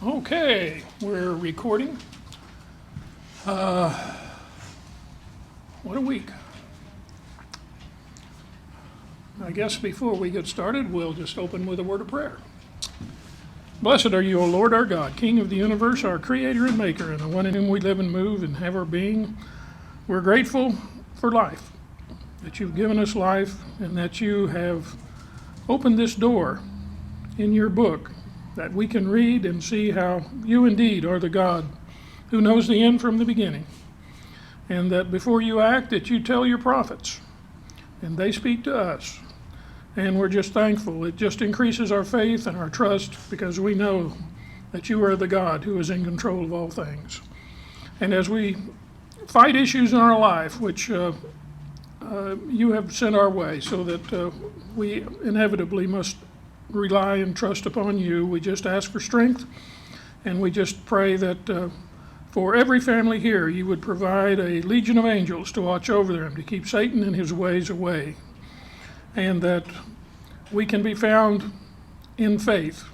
Okay, we're recording. What a week. I guess before we get started, we'll just open with a word of prayer. Blessed are you, O Lord our God, King of the universe, our creator and maker, and the one in whom we live and move and have our being. We're grateful for life, that you've given us life, and that you have opened this door in your book that we can read and see how you indeed are the God who knows the end from the beginning. And that before you act, that you tell your prophets, and they speak to us. And we're just thankful. It just increases our faith and our trust because we know that you are the God who is in control of all things. And as we fight issues in our life, which you have sent our way so that we inevitably must rely and trust upon you, we just ask for strength, and we just pray that for every family here, you would provide a legion of angels to watch over them, to keep Satan and his ways away, and that we can be found in faith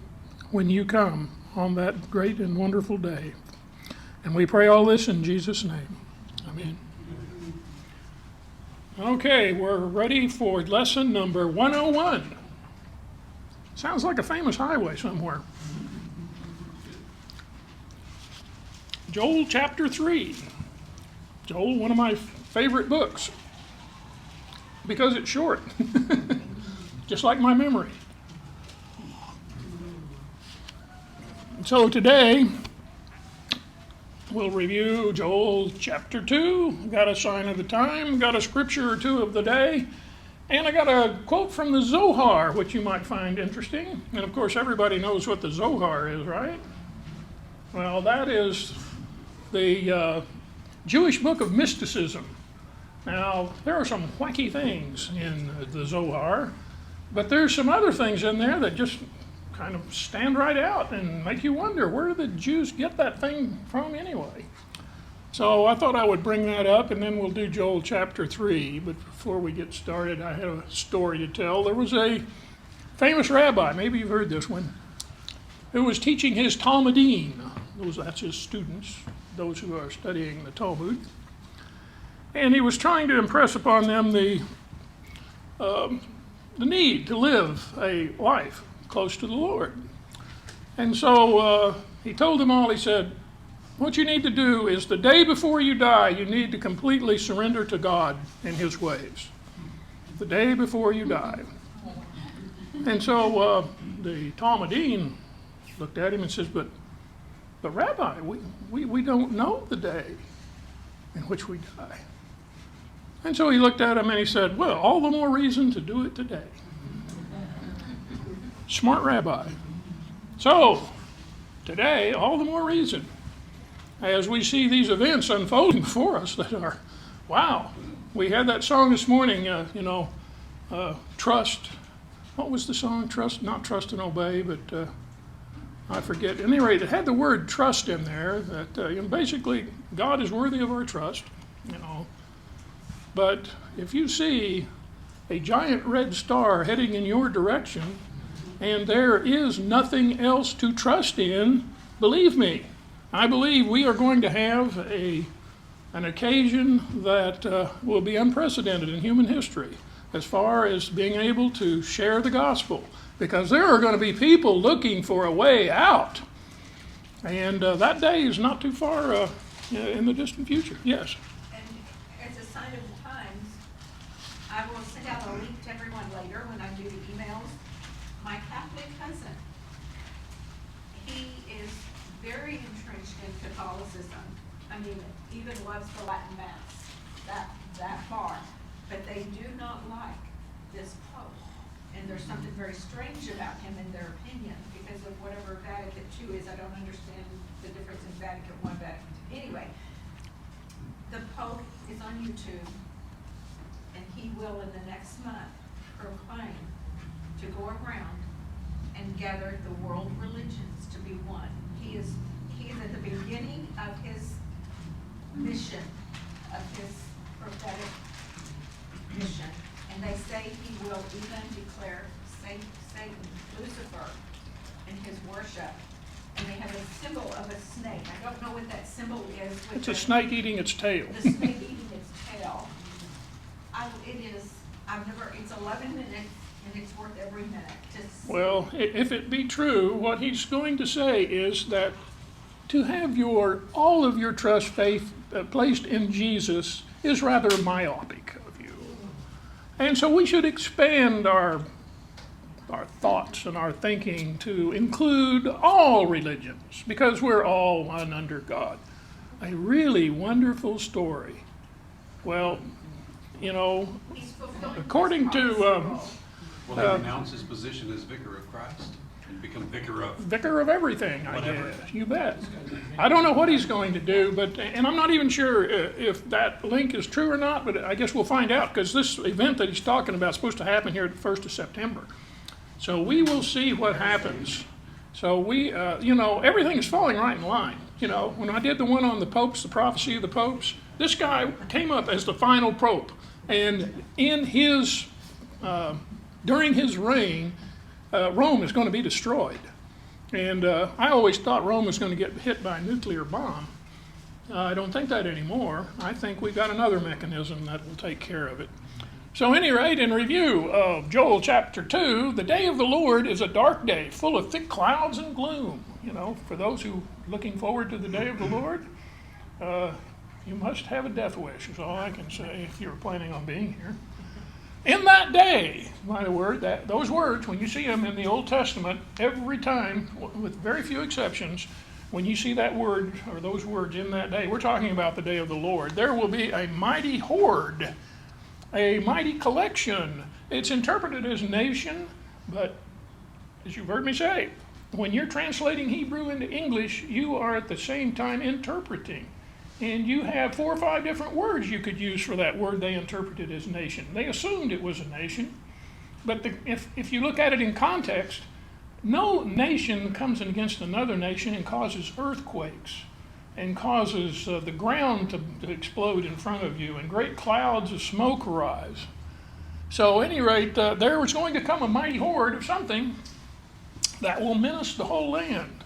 when you come on that great and wonderful day. And we pray all this in Jesus' name. Amen. Okay, we're ready for lesson number 101. Sounds like a famous highway somewhere. Joel chapter 3. Joel, one of my favorite books, because it's short, just like my memory. So today, we'll review Joel chapter 2. Got a sign of the time, got a scripture or two of the day, and I got a quote from the Zohar, which you might find interesting. And of course, everybody knows what the Zohar is, right? Well, that is the Jewish book of mysticism. Now, there are some wacky things in the Zohar, but there's some other things in there that just kind of stand right out and make you wonder, where did the Jews get that thing from anyway? So I thought I would bring that up, and then we'll do Joel chapter 3. But before we get started, I have a story to tell. There was a famous rabbi, maybe you've heard this one, who was teaching his Talmudim. That's his students, those who are studying the Talmud. And he was trying to impress upon them the need to live a life close to the Lord. And so he told them all, he said, what you need to do is the day before you die, you need to completely surrender to God and his ways. The day before you die. And so the Talmudim looked at him and says, but Rabbi, we don't know the day in which we die. And so he looked at him and he said, well, all the more reason to do it today. Smart rabbi. So, today, all the more reason, as we see these events unfolding before us that are, wow. We had that song this morning, trust. What was the song? Trust, not trust and obey, but I forget. At any rate, it had the word trust in there, that basically God is worthy of our trust, But if you see a giant red star heading in your direction, and there is nothing else to trust in, believe me, I believe we are going to have an occasion that will be unprecedented in human history as far as being able to share the gospel, because there are going to be people looking for a way out. And that day is not too far in the distant future. Yes? And as a sign of the times, I will send out a link to everyone later when I do the emails. My Catholic cousin, he is very entrenched in Catholicism. I mean, even loves the Latin Mass, that far. But they do not like this Pope. And there's something very strange about him in their opinion because of whatever Vatican II is. I don't understand the difference in Vatican I, Vatican II. Anyway, the Pope is on YouTube, and he will in the next month proclaim to go around and gather the world religions to be one. He is at the beginning of his mission, of his prophetic mission. And they say he will even declare Satan, Lucifer, in his worship. And they have a symbol of a snake. I don't know what that symbol is. With It's a snake eating its tail. The snake eating its tail. It's 11 minutes, and it's worth every minute. Well, if it be true, what he's going to say is that to have all of your trust, faith placed in Jesus is rather myopic of you. And so we should expand our thoughts and our thinking to include all religions, because we're all one under God. A really wonderful story. Well, He's fulfilling according his to promise. Will he renounce his position as vicar of Christ and become vicar of everything, I guess. You bet. I don't know what he's going to do, and I'm not even sure if that link is true or not, but I guess we'll find out, because this event that he's talking about is supposed to happen here at the 1st of September. So we will see what happens. So everything is falling right in line. When I did the one on the popes, the prophecy of the popes, this guy came up as the final pope. And during his reign, Rome is going to be destroyed. And I always thought Rome was going to get hit by a nuclear bomb. I don't think that anymore. I think we've got another mechanism that will take care of it. So at any rate, in review of Joel chapter 2, the day of the Lord is a dark day, full of thick clouds and gloom. For those who are looking forward to the day of the Lord, you must have a death wish, is all I can say, if you're planning on being here. In that day, those words, when you see them in the Old Testament, every time, with very few exceptions, when you see that word or those words in that day, we're talking about the day of the Lord. There will be a mighty horde, a mighty collection. It's interpreted as nation, but as you've heard me say, when you're translating Hebrew into English, you are at the same time interpreting. And you have 4 or 5 different words you could use for that word they interpreted as nation. They assumed it was a nation, but if you look at it in context, no nation comes against another nation and causes earthquakes and causes the ground to explode in front of you and great clouds of smoke rise. So at any rate, there was going to come a mighty horde of something that will menace the whole land.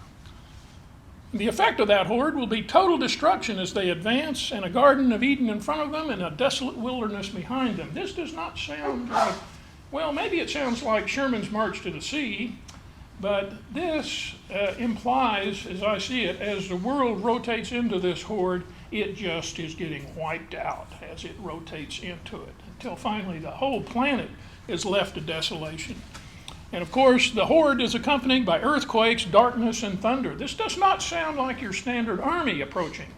The effect of that horde will be total destruction as they advance, and a Garden of Eden in front of them and a desolate wilderness behind them. This does not sound like, well, maybe it sounds like Sherman's March to the Sea, but this implies, as I see it, as the world rotates into this horde, it just is getting wiped out as it rotates into it, until finally the whole planet is left to desolation. And of course, the horde is accompanied by earthquakes, darkness, and thunder. This does not sound like your standard army approaching.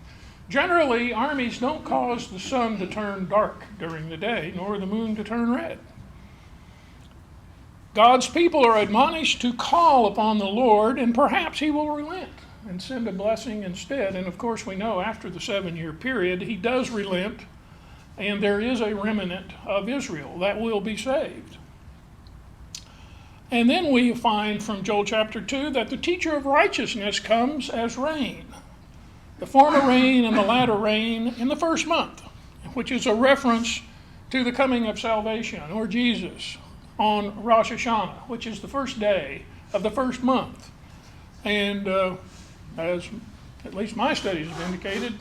Generally, armies don't cause the sun to turn dark during the day, nor the moon to turn red. God's people are admonished to call upon the Lord, and perhaps he will relent and send a blessing instead. And of course, we know after the 7-year period, he does relent, and there is a remnant of Israel that will be saved. And then we find from Joel chapter 2 that the teacher of righteousness comes as rain. The former rain and the latter rain in the first month, which is a reference to the coming of salvation, or Jesus, on Rosh Hashanah, which is the first day of the first month. And as at least my studies have indicated,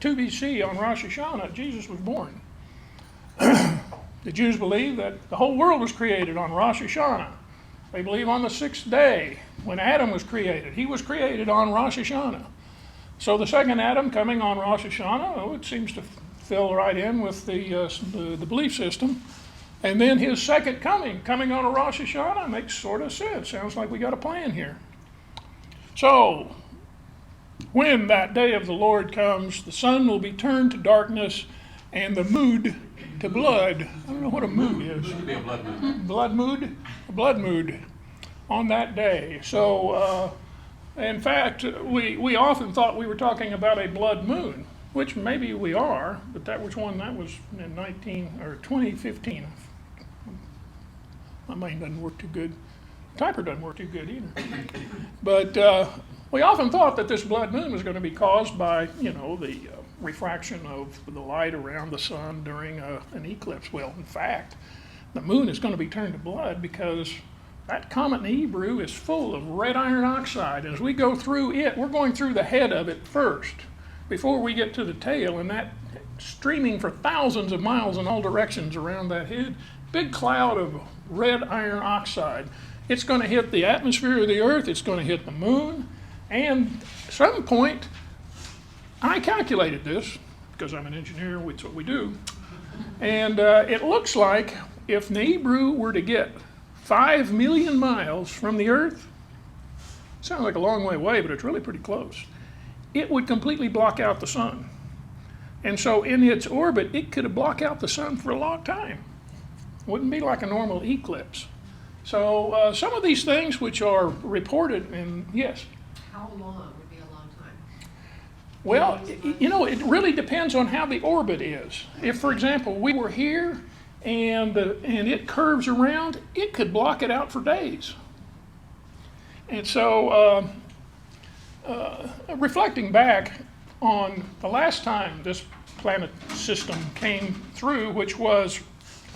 2 BC on Rosh Hashanah, Jesus was born. The Jews believe that the whole world was created on Rosh Hashanah. They believe on the 6th day, when Adam was created. He was created on Rosh Hashanah. So the second Adam coming on Rosh Hashanah, it seems to fill right in with the belief system. And then his second coming on a Rosh Hashanah, makes sort of sense. Sounds like we got a plan here. So, when that day of the Lord comes, the sun will be turned to darkness and the mood to blood. I don't know what a mood is. It could be a blood mood. Blood mood? A blood mood on that day. So, in fact, we often thought we were talking about a blood moon, which maybe we are, but that was one that was in 2015. My mind doesn't work too good. Typer doesn't work too good either. But we often thought that this blood moon was going to be caused by, the refraction of the light around the sun during an eclipse. Well, in fact, the moon is going to be turned to blood because that comet Nibiru is full of red iron oxide. As we go through it, we're going through the head of it first before we get to the tail, and that streaming for thousands of miles in all directions around that head, big cloud of red iron oxide. It's going to hit the atmosphere of the Earth, it's going to hit the moon, and at some point, I calculated this, because I'm an engineer, it's what we do, and it looks like if Nibiru were to get 5 million miles from the Earth, sounds like a long way away, but it's really pretty close, it would completely block out the sun. And so in its orbit, it could block out the sun for a long time. Wouldn't be like a normal eclipse. So some of these things which are reported, and yes? How long would be a long time? Well, it really depends on how the orbit is. If, for example, we were here and it curves around, it could block it out for days. And so reflecting back on the last time this planet system came through, which was,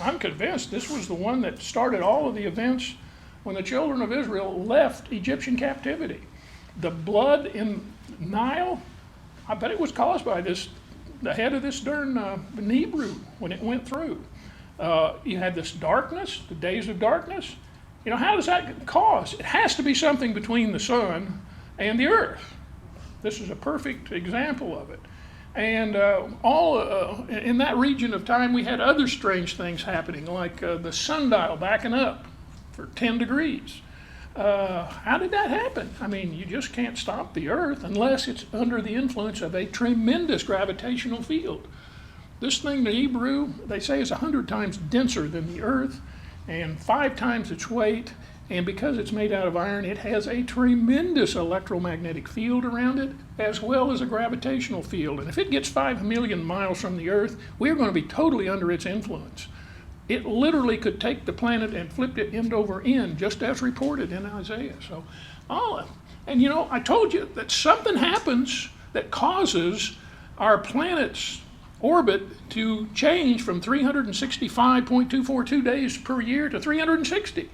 I'm convinced this was the one that started all of the events when the children of Israel left Egyptian captivity. The blood in Nile, I bet it was caused by the head of this darn Nibiru when it went through. You had this darkness, the days of darkness. How does that cause? It has to be something between the sun and the earth. This is a perfect example of it. And in that region of time, we had other strange things happening, like the sundial backing up for 10 degrees. How did that happen? I mean, you just can't stop the Earth unless it's under the influence of a tremendous gravitational field. This thing, the Nibiru, they say is 100 times denser than the Earth and 5 times its weight. And because it's made out of iron, it has a tremendous electromagnetic field around it, as well as a gravitational field. And if it gets 5 million miles from the Earth, we're going to be totally under its influence. It literally could take the planet and flip it end over end, just as reported in Isaiah. So, and I told you that something happens that causes our planet's orbit to change from 365.242 days per year to 360.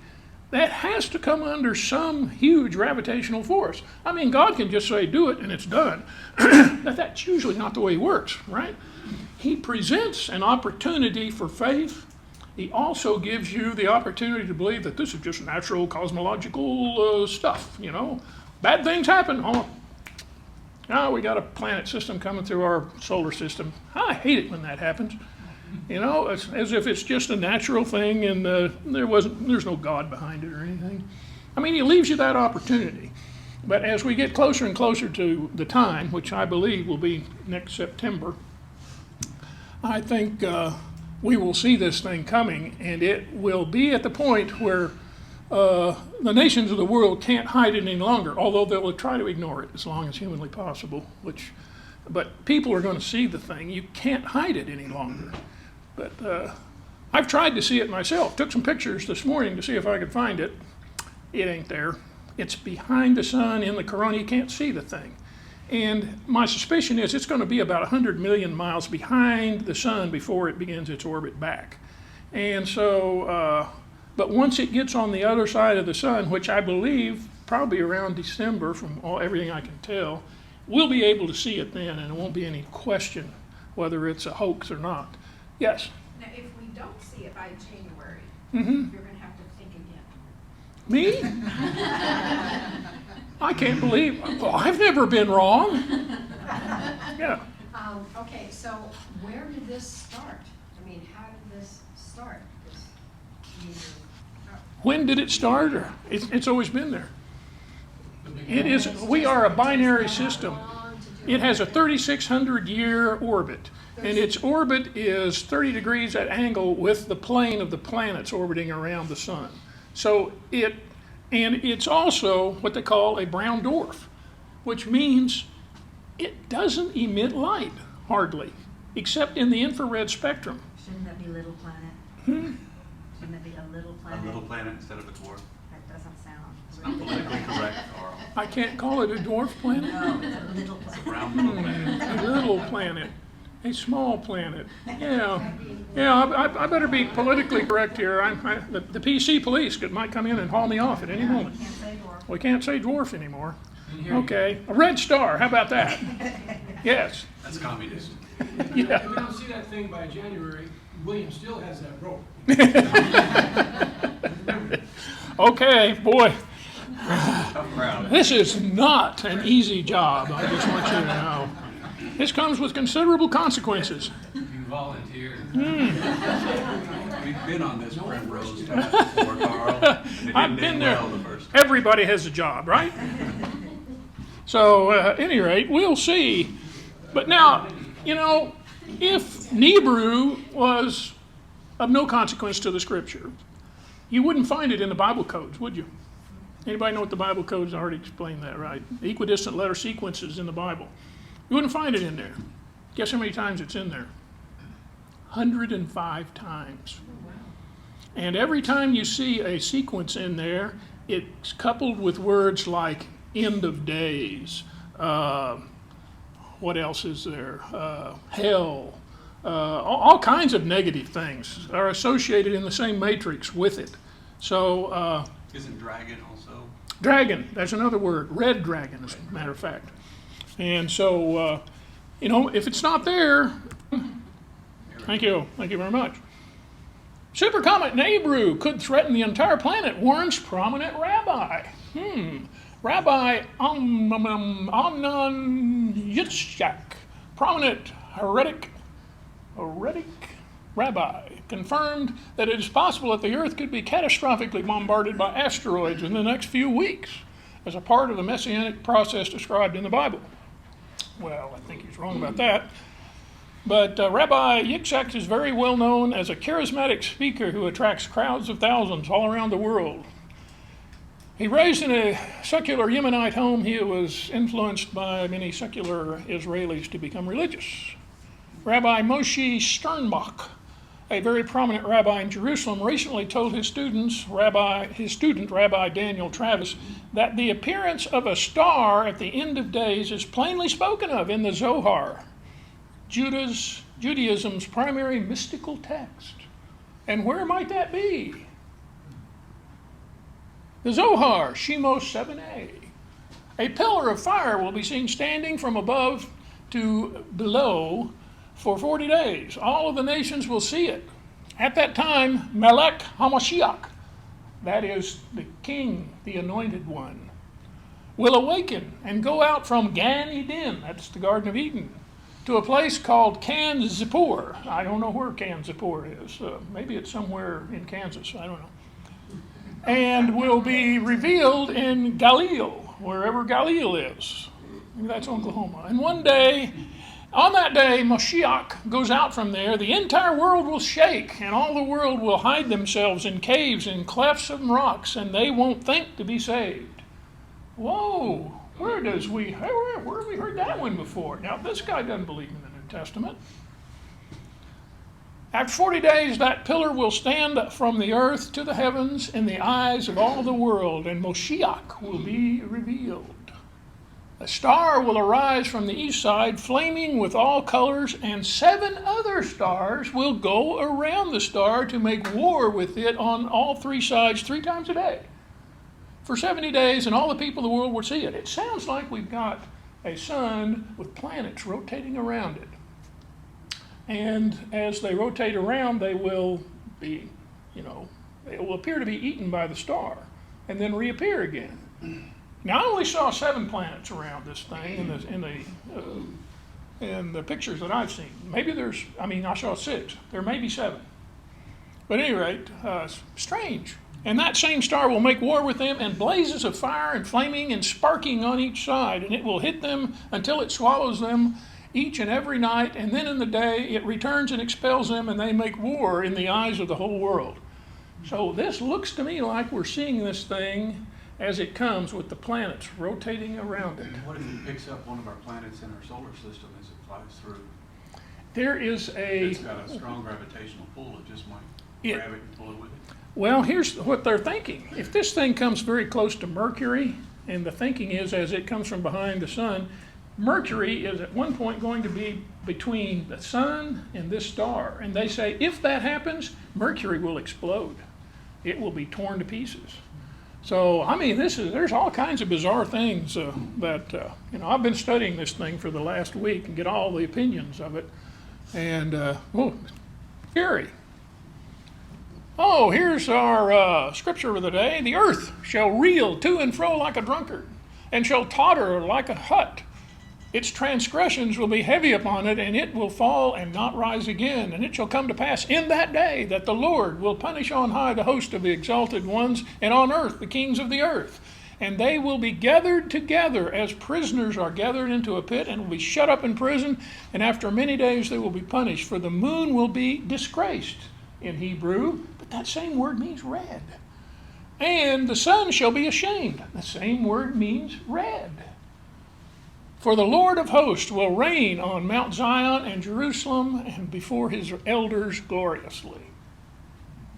That has to come under some huge gravitational force. I mean, God can just say, do it, and it's done. But that's usually not the way He works, right? He presents an opportunity for faith. He also gives you the opportunity to believe that this is just natural cosmological stuff, Bad things happen. We got a planet system coming through our solar system. I hate it when that happens. It's as if it's just a natural thing and there's no God behind it or anything. I mean, He leaves you that opportunity. But as we get closer and closer to the time, which I believe will be next September, I think we will see this thing coming, and it will be at the point where the nations of the world can't hide it any longer, although they will try to ignore it as long as humanly possible. But people are going to see the thing. You can't hide it any longer. But I've tried to see it myself. Took some pictures this morning to see if I could find it. It ain't there. It's behind the sun in the corona. You can't see the thing. And my suspicion is it's going to be about 100 million miles behind the sun before it begins its orbit back. And so, but once it gets on the other side of the sun, which I believe probably around December from everything I can tell, we'll be able to see it then, and it won't be any question whether it's a hoax or not. Yes? Now, if we don't see it by January, Mm-hmm. you're going to have to think again. Me? I can't believe, I've never been wrong. Yeah. Okay, so where did this start? I mean, how did this start? When did it start? Or it's always been there. We are a binary system. It has a 3,600-year orbit, and its orbit is 30 degrees at angle with the plane of the planets orbiting around the sun. So it's also what they call a brown dwarf, which means it doesn't emit light, hardly, except in the infrared spectrum. Shouldn't that be little planet? Hmm? Shouldn't that be a little A planet? little planet instead of a dwarf. That doesn't sound. Not politically correct, Carl. I can't call it a dwarf planet? No, it's a little It's a planet. brown little planet. A little planet. A small planet. Yeah. Yeah, I better be politically correct here. The PC police might come in and haul me off at any moment. Can't say dwarf. We can't say dwarf anymore. Okay. A red star. How about that? Yes. That's communist. Yeah. If we don't see that thing by January, William still has that rope. Okay, boy. Tough crowd. This is not an easy job. I just want you to know. This comes with considerable consequences. You volunteered. Hmm. We've been on this primrose path before, Carl. And it I've didn't been end there. well the first time. Everybody has a job, right? So, at any rate, we'll see. But now, you know, if Hebrew was of no consequence to the Scripture, you wouldn't find it in the Bible codes, would you? Anybody know what the Bible codes already explained that, right? Equidistant letter sequences in the Bible. You wouldn't find it in there. Guess how many times it's in there? 105 times. And every time you see a sequence in there, it's coupled with words like end of days. What else is there? Hell. All kinds of negative things are associated in the same matrix with it. So, Isn't dragon also? dragon, that's another word. Red dragon, as a matter of fact. And so, you know, if it's not there, thank you very much. Supercomet Nehru could threaten the entire planet, warns prominent rabbi. Rabbi Amnon Yitzchak, prominent heretic rabbi, confirmed that it is possible that the Earth could be catastrophically bombarded by asteroids in the next few weeks as a part of the messianic process described in the Bible. Well, I think he's wrong about that. But Rabbi Yitzchak is very well known as a charismatic speaker who attracts crowds of thousands all around the world. He raised in a secular Yemenite home. He was influenced by many secular Israelis to become religious. Rabbi Moshe Sternbach, a very prominent rabbi in Jerusalem, recently told his student, Rabbi Daniel Travis, that the appearance of a star at the end of days is plainly spoken of in the Zohar, Judaism's primary mystical text. And where might that be? The Zohar, Shemos 7a. A pillar of fire will be seen standing from above to below for 40 days. All of the nations will see it. At that time, Melech HaMashiach, that is the king, the anointed one, will awaken and go out from Gan Eden, that's the Garden of Eden, to a place called Kan Zippor. I don't know where Kan Zippor is. Maybe it's somewhere in Kansas, I don't know. And will be revealed in Galil, wherever Galil is. Maybe that's Oklahoma. And one day, on that day, Mashiach goes out from there. The entire world will shake, and all the world will hide themselves in caves and clefts of rocks, and they won't think to be saved. Whoa! Where have we heard that one before? Now, this guy doesn't believe in the New Testament. After 40 days, that pillar will stand from the earth to the heavens in the eyes of all the world, and Moshiach will be revealed. A star will arise from the east side, flaming with all colors, and 7 other stars will go around the star to make war with it on all 3 sides 3 times a day for 70 days, and all the people of the world will see it. It sounds like we've got a sun with planets rotating around it. And as they rotate around, they will be, they will appear to be eaten by the star and then reappear again. Now, I only saw 7 planets around this thing in the pictures that I've seen. Maybe I saw 6. There may be 7. But at any rate, strange. And that same star will make war with them, and blazes of fire and flaming and sparking on each side, and it will hit them until it swallows them each and every night, and then in the day it returns and expels them, and they make war in the eyes of the whole world. So this looks to me like we're seeing this thing as it comes with the planets rotating around it. What if it picks up one of our planets in our solar system as it flies through? It's got a strong gravitational pull. It just might grab it and pull it with it. Well, here's what they're thinking. If this thing comes very close to Mercury, and the thinking is as it comes from behind the sun, Mercury is at one point going to be between the sun and this star. And they say if that happens, Mercury will explode. It will be torn to pieces. So, I mean, there's all kinds of bizarre things that I've been studying this thing for the last week and get all the opinions of it. And, scary. Oh, here's our scripture of the day. The earth shall reel to and fro like a drunkard, and shall totter like a hut. Its transgressions will be heavy upon it, and it will fall and not rise again. And it shall come to pass in that day that the Lord will punish on high the host of the exalted ones, and on earth the kings of the earth. And they will be gathered together as prisoners are gathered into a pit, and will be shut up in prison. And after many days they will be punished, for the moon will be disgraced in Hebrew, but that same word means red. And the sun shall be ashamed. The same word means red. For the Lord of hosts will reign on Mount Zion and Jerusalem, and before his elders gloriously.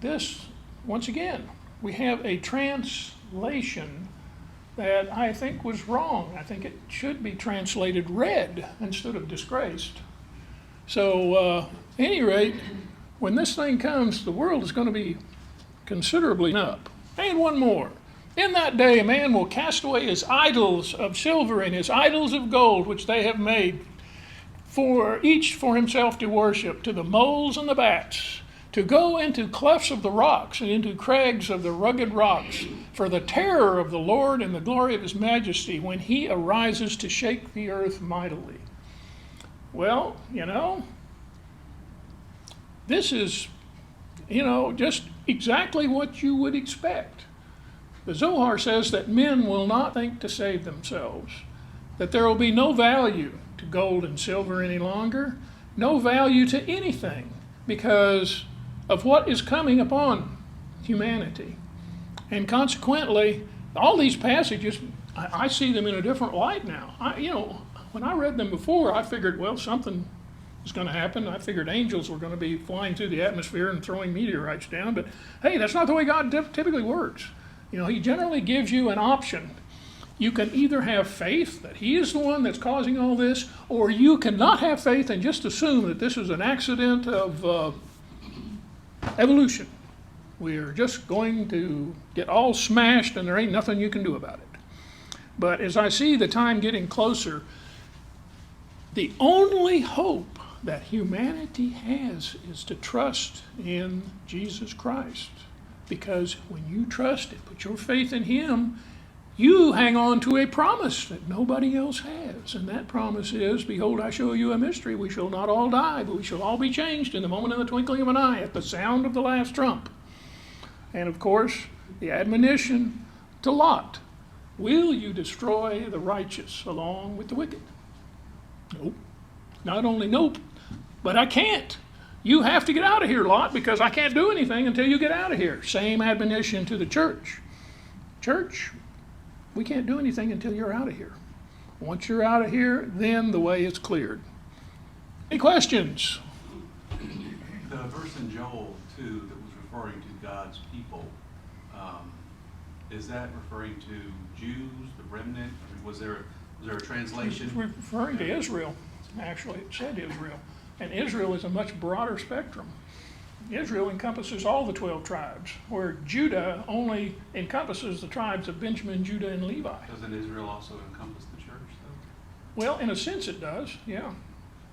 This, once again, we have a translation that I think was wrong. I think it should be translated red instead of disgraced. So, at any rate, when this thing comes, the world is going to be considerably up. And one more. In that day a man will cast away his idols of silver and his idols of gold, which they have made, for each for himself to worship, to the moles and the bats, to go into clefts of the rocks and into crags of the rugged rocks, for the terror of the Lord and the glory of his majesty, when he arises to shake the earth mightily. Well, this is, just exactly what you would expect. The Zohar says that men will not think to save themselves, that there will be no value to gold and silver any longer, no value to anything because of what is coming upon humanity. And consequently, all these passages, I see them in a different light now. When I read them before, I figured, well, something is going to happen. I figured angels were going to be flying through the atmosphere and throwing meteorites down, but hey, that's not the way God typically works. He generally gives you an option. You can either have faith that he is the one that's causing all this, or you cannot have faith and just assume that this is an accident of evolution. We are just going to get all smashed and there ain't nothing you can do about it. But as I see the time getting closer, the only hope that humanity has is to trust in Jesus Christ. Because when you trust and put your faith in him, you hang on to a promise that nobody else has. And that promise is, behold, I show you a mystery. We shall not all die, but we shall all be changed in the moment of the twinkling of an eye at the sound of the last trump. And of course, the admonition to Lot, will you destroy the righteous along with the wicked? Nope. Not only nope, but I can't. You have to get out of here, Lot, because I can't do anything until you get out of here. Same admonition to the church. Church, we can't do anything until you're out of here. Once you're out of here, then the way is cleared. Any questions? The verse in Joel 2 that was referring to God's people, is that referring to Jews, the remnant? I mean, was there a translation? It's referring to Israel. Actually, it said Israel. And Israel is a much broader spectrum. Israel encompasses all the 12 tribes, where Judah only encompasses the tribes of Benjamin, Judah, and Levi. Doesn't Israel also encompass the church, though? Well, in a sense it does, yeah.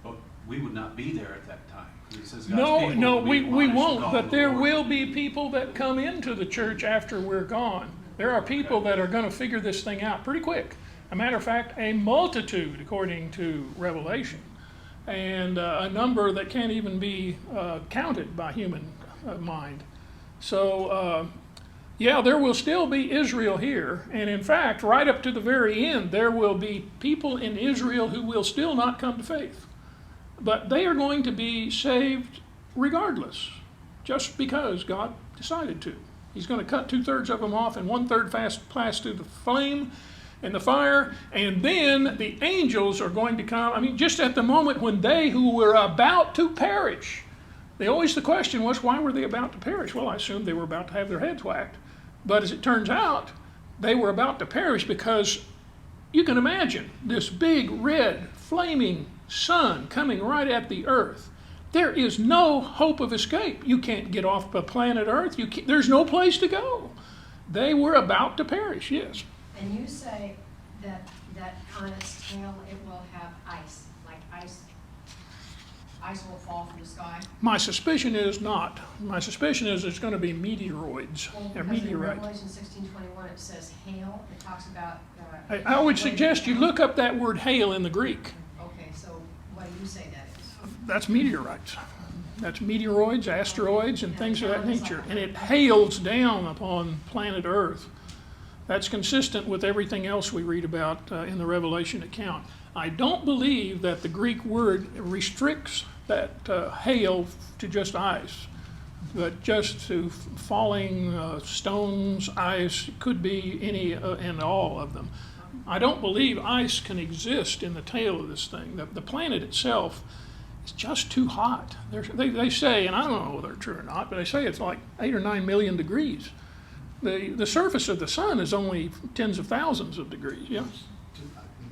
But we would not be there at that time. 'Cause it says God's No, people will be we admonished won't, to call but on the there Lord. will be people that come into the church after we're gone. There are people that are going to figure this thing out pretty quick. A matter of fact, a multitude, according to Revelation, and a number that can't even be counted by human mind. So, yeah, there will still be Israel here. And in fact, right up to the very end, there will be people in Israel who will still not come to faith. But they are going to be saved regardless, just because God decided to. He's going to cut 2/3 of them off and 1/3 pass through the flame and the fire, and then the angels are going to come. I mean, just at the moment when they who were about to perish, the question was, why were they about to perish? Well, I assumed they were about to have their heads whacked. But as it turns out, they were about to perish because you can imagine this big red flaming sun coming right at the earth. There is no hope of escape. You can't get off the planet Earth. There's no place to go. They were about to perish, yes. And you say that on its tail it will have ice, like ice will fall from the sky? My suspicion is not. My suspicion is it's going to be meteoroids. Well, They're because in meteorite. Revelation 16:21 it says hail, it talks about. I would suggest you look up that word hail in the Greek. Okay, so what do you say that is? That's meteorites. That's meteoroids, asteroids, and things of that nature. And it hails down upon planet Earth. That's consistent with everything else we read about in the Revelation account. I don't believe that the Greek word restricts that hail to just ice, but just to falling stones, ice, could be any and all of them. I don't believe ice can exist in the tail of this thing. The planet itself is just too hot. They say, and I don't know whether they're true or not, but they say it's like 8 or 9 million degrees. The surface of the sun is only tens of thousands of degrees. Yeah. In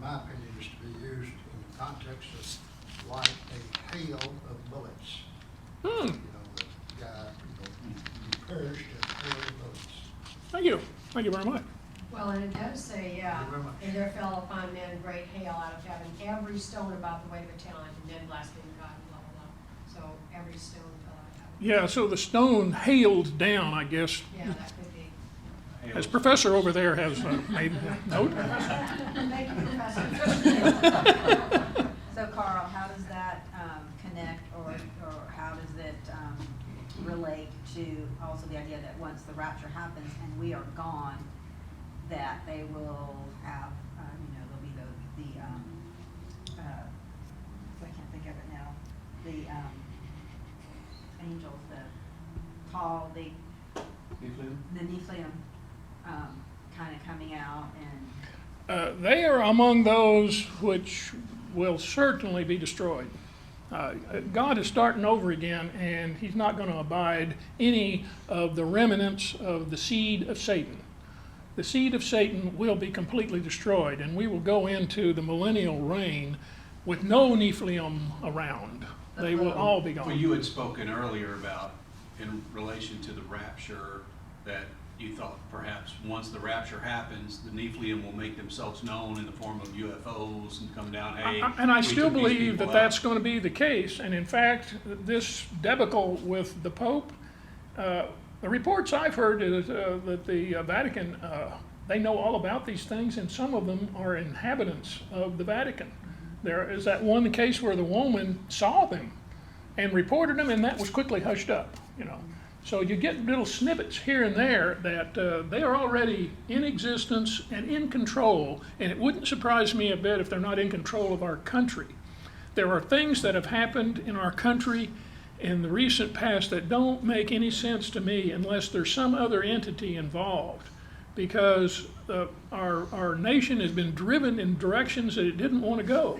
my opinion, is to be used in the context of like a hail of bullets. You know, the guy, he perished in a hail of bullets. Thank you. Thank you very much. Well, and it does say, yeah, Thank you very much. and there fell upon men great hail out of heaven, every stone about the weight of a talent, and men blasphemed God, blah, blah, blah. So every stone fell out of heaven. Yeah, so the stone hailed down, I guess, Yeah, that could be. as Professor over there has made a note. Thank you, Professor. So Carl, how does that connect or how does it relate to also the idea that once the rapture happens and we are gone, that they will have, there'll be the I can't think of it now, the angels, the tall, the Nephilim kind of coming out and They are among those which will certainly be destroyed. God is starting over again, and he's not going to abide any of the remnants of the seed of Satan. The seed of Satan will be completely destroyed, and we will go into the millennial reign with no Nephilim around. They will all be Well, gone. you had spoken earlier about, in relation to the rapture, that you thought perhaps once the rapture happens, the Nephilim will make themselves known in the form of UFOs and come down, hey. And I we still took these believe people that that's out. going to be the case. And in fact, this debacle with the Pope, the reports I've heard is that the Vatican, they know all about these things, and some of them are inhabitants of the Vatican. There is that one case where the woman saw them and reported them, and that was quickly hushed up, So you get little snippets here and there that they are already in existence and in control, and it wouldn't surprise me a bit if they're not in control of our country. There are things that have happened in our country in the recent past that don't make any sense to me unless there's some other entity involved, because our nation has been driven in directions that it didn't want to go,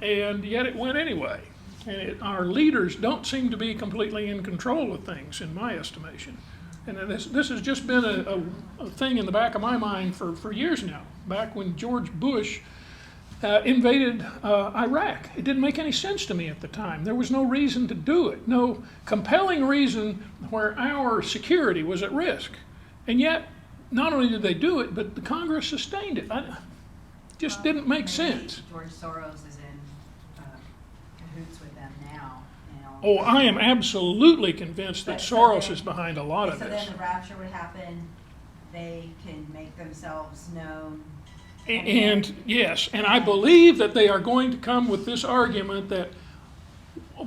and yet it went anyway. And our leaders don't seem to be completely in control of things, in my estimation. And this has just been a thing in the back of my mind for years now. Back when George Bush invaded Iraq, it didn't make any sense to me at the time. There was no reason to do it, no compelling reason where our security was at risk. And yet, not only did they do it, but the Congress sustained it. Just didn't make sense. George Soros is in cahoots with them now. Oh, I am absolutely convinced that But so Soros then- is behind a lot of So this. then the rapture would happen, they can make themselves known. And yes, and I believe that they are going to come with this argument that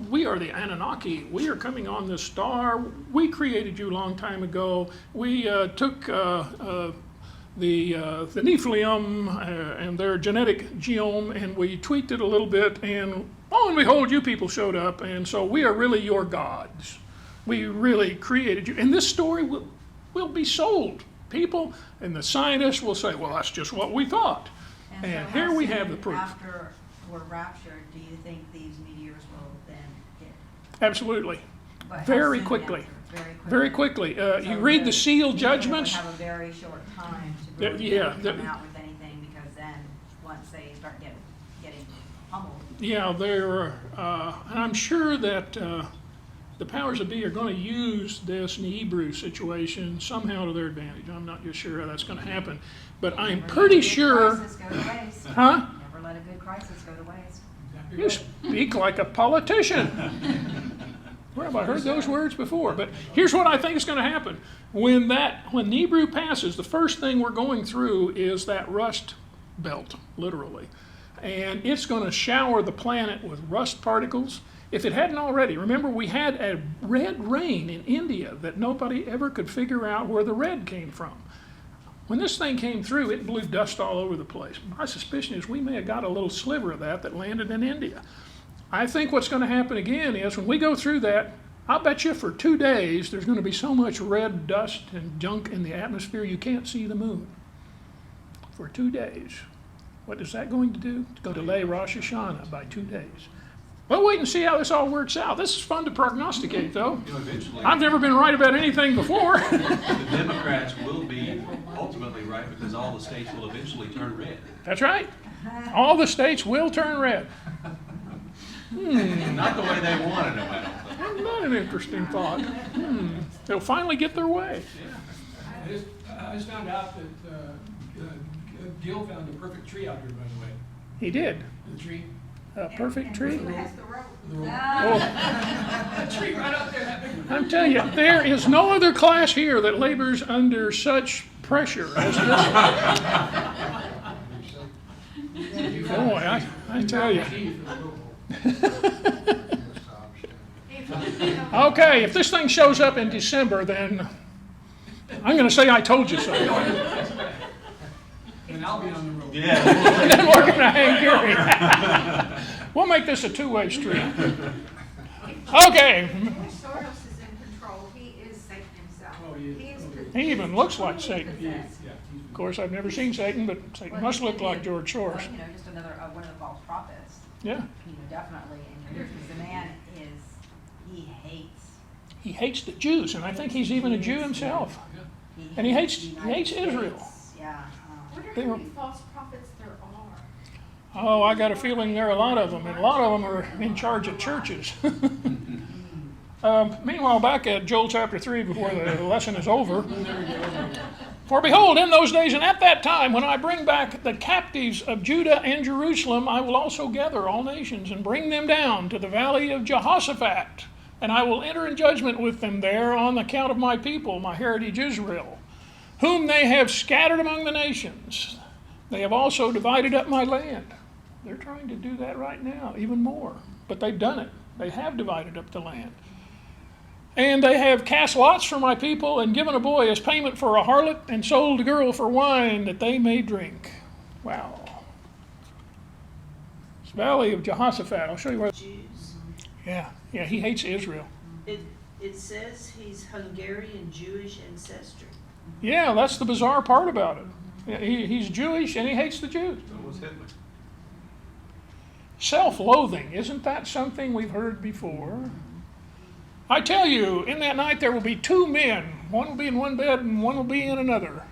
we are the Anunnaki. We are coming on this star. We created you a long time ago. We took the Nephilim and their genetic genome, and we tweaked it a little bit, and lo and behold, you people showed up, and so we are really your gods. We really created you. And this story will be sold. People and the scientists will say, well, that's just what we thought. So And how here we soon have the proof. After we're raptured, do you think these meteors will then hit? Absolutely. But how Very soon quickly. after? Very quickly. So You read the seal meteor would judgments. have a very short time to Yeah, really yeah, come the- out with anything, because then start getting pummeled. Yeah, and I'm sure that the powers that be are going to use this Hebrew situation somehow to their advantage. I'm not just sure how that's going to happen, but I'm Never pretty let a good sure. crisis go to waste. Huh? Never let a good crisis go to waste. Exactly You right. speak like a politician. Where have I heard those words before? But here's what I think is going to happen. When Hebrew passes, the first thing we're going through is that rust belt, literally. And it's going to shower the planet with rust particles. If it hadn't already, remember we had a red rain in India that nobody ever could figure out where the red came from. When this thing came through, it blew dust all over the place. My suspicion is we may have got a little sliver of that landed in India. I think what's going to happen again is when we go through that, I'll bet you for 2 days there's going to be so much red dust and junk in the atmosphere you can't see the moon. For 2 days. What is that going to do? It's going to delay Rosh Hashanah by 2 days. Well, wait and see how this all works out. This is fun to prognosticate, though. You know, eventually, I've never been right about anything before. the Democrats will be ultimately right because all the states will eventually turn red. That's right. All the states will turn red. Not the way they wanted them, I don't think. Isn't that an interesting thought? They'll finally get their way. I just found out that Gil found a perfect tree out here, by the way. He did. The tree. A perfect tree. Who has the rope? Oh, That tree right out there, that big one. I'm telling you, there is no other class here that labors under such pressure as this. Boy, I tell you. Key for the rope. Yes, I understand. Okay, if this thing shows up in December, then I'm going to say I told you so. And I'll be on the road. Yeah. Then we're going to hang Gary. We'll make this a two-way street. Okay. If Soros is in control, he is Satan himself. Oh, he is. He is He even looks like Satan. He is, yeah. Of course, I've never seen Satan, but Satan must look like George Soros. You know, just another, one of the false prophets, Yeah. you know, definitely, and because the man he hates. He hates the Jews, and I think he's even a Jew himself. And he hates- the he United hates Israel. States. Yeah. I wonder They how were- many false prophets there are. Oh, I got a feeling there are a lot of them, and a lot of them are in charge of churches. Meanwhile, back at Joel chapter 3, before the lesson is over. For behold, in those days and at that time, when I bring back the captives of Judah and Jerusalem, I will also gather all nations and bring them down to the valley of Jehoshaphat. And I will enter in judgment with them there on account of my people, my heritage Israel, whom they have scattered among the nations. They have also divided up my land. They're trying to do that right now, even more. But they've done it. They have divided up the land. And they have cast lots for my people and given a boy as payment for a harlot and sold a girl for wine that they may drink. Wow. It's the valley of Jehoshaphat. I'll show you where. Jews. Yeah, he hates Israel. It says he's Hungarian Jewish ancestry. Yeah, that's the bizarre part about it. Yeah, he's Jewish and he hates the Jews. So was Hitler. Self-loathing, isn't that something we've heard before? I tell you, in that night there will be 2 men. One will be in one bed and one will be in another.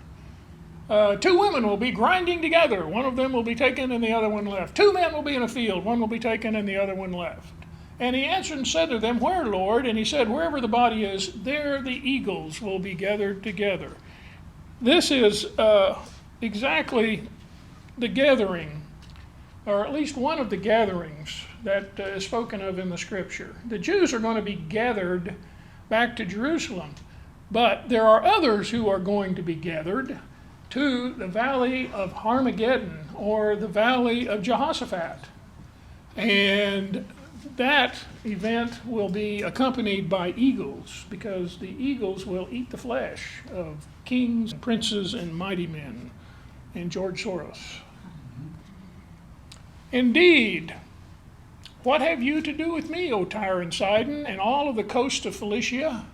2 women will be grinding together. One of them will be taken and the other one left. 2 men will be in a field. One will be taken and the other one left. And he answered and said to them, Where, Lord? And he said, Wherever the body is, there the eagles will be gathered together. This is exactly the gathering, or at least one of the gatherings that is spoken of in the scripture. The Jews are going to be gathered back to Jerusalem, but there are others who are going to be gathered to the valley of Armageddon, or the valley of Jehoshaphat. And that event will be accompanied by eagles, because the eagles will eat the flesh of kings, princes, and mighty men, and George Soros. Indeed, what have you to do with me, O Tyre and Sidon, and all of the coast of Philistia?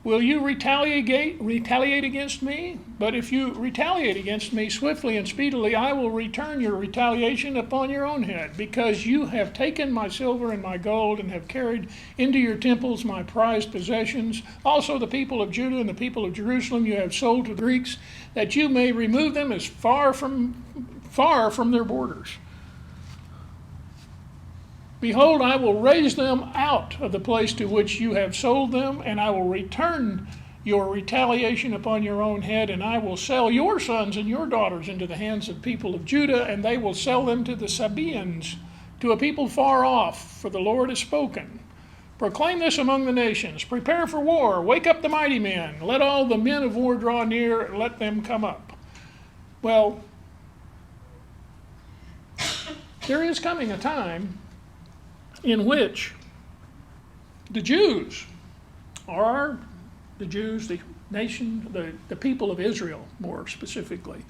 Will you retaliate against me? But if you retaliate against me swiftly and speedily, I will return your retaliation upon your own head, because you have taken my silver and my gold and have carried into your temples my prized possessions. Also the people of Judah and the people of Jerusalem you have sold to the Greeks, that you may remove them as far from their borders. Behold, I will raise them out of the place to which you have sold them, and I will return your retaliation upon your own head, and I will sell your sons and your daughters into the hands of people of Judah, and they will sell them to the Sabaeans, to a people far off, for the Lord has spoken. Proclaim this among the nations. Prepare for war. Wake up the mighty men. Let all the men of war draw near, and let them come up. Well, there is coming a time in which the Jews, or the Jews, the nation, the people of Israel more specifically,